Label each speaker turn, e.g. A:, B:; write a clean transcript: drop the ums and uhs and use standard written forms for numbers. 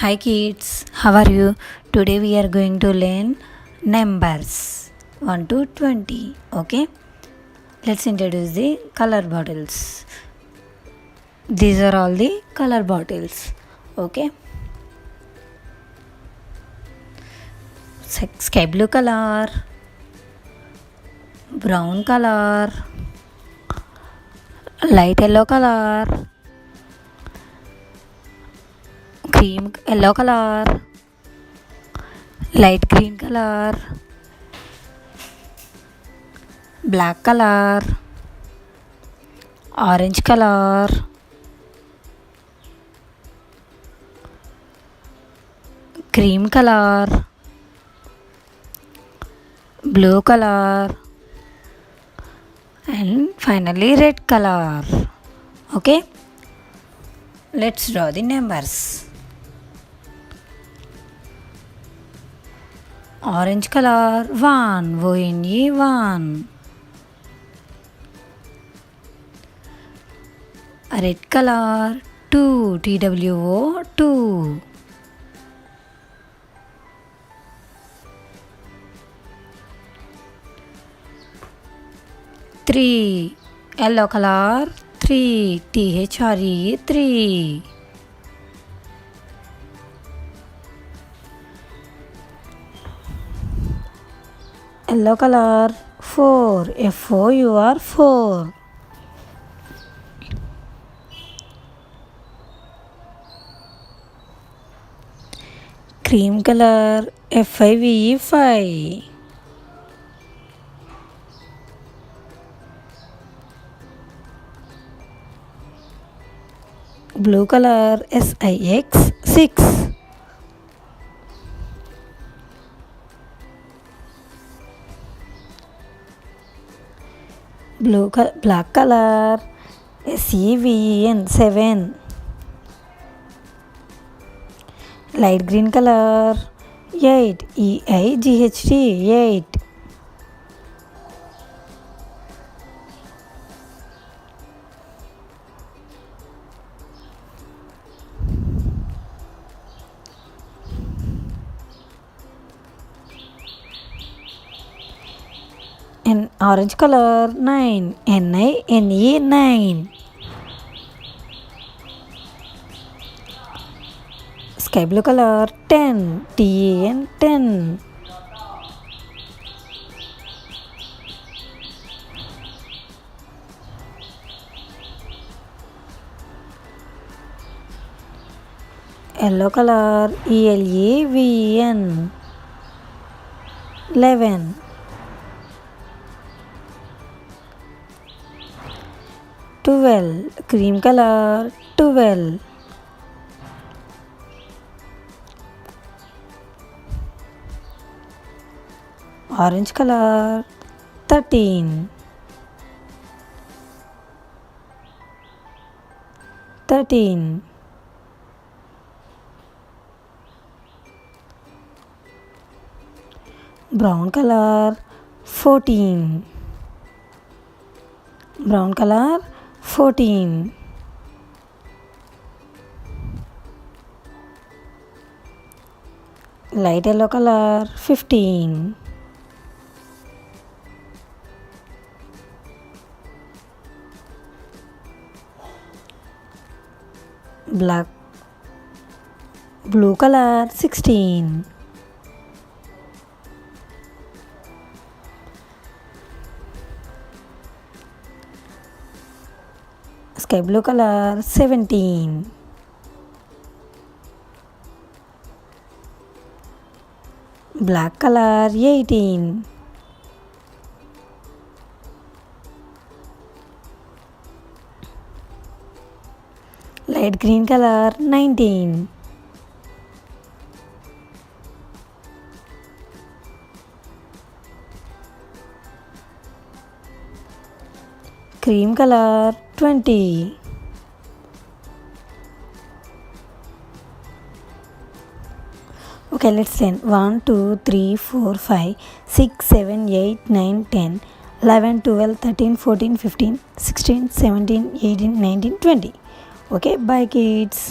A: Hi kids, how are you? Today we are going to learn numbers 1 to 20. Okay, let's introduce the color bottles. These are all the color bottles. Okay, sky blue color, brown color, light yellow color, cream yellow color, light green color, black color, orange color, cream color, blue color, and finally red color. Okay, let's draw the numbers. Orange color 1, O-N-E 1. Red color 2, T-W-O 2. Three, yellow color 3, T-H-R-E 3. Yellow color 4, F-O-U-R 4. Cream color F-I-V-E 5. Blue color S-I-X 6. Black color S-E-V-E-N 7. Light green color 8, E-I-G-H-T 8. And orange color 9, N-I-N-E 9. Sky blue color 10, T-E-N 10. Yellow color E-L-E-V-E-N 11. Cream color 12. Orange color 13. Brown color 14. Light yellow color 15. Blue color 16. Sky blue color 17. Black color 18. Light green color 19. Cream color 20. Okay, let's learn 1, 2, 3, 4, 5, 6, 7, 8, 9, 10, 11, 12, 13, 14, 15, 16, 17, 18, 19, 20. Okay, bye kids.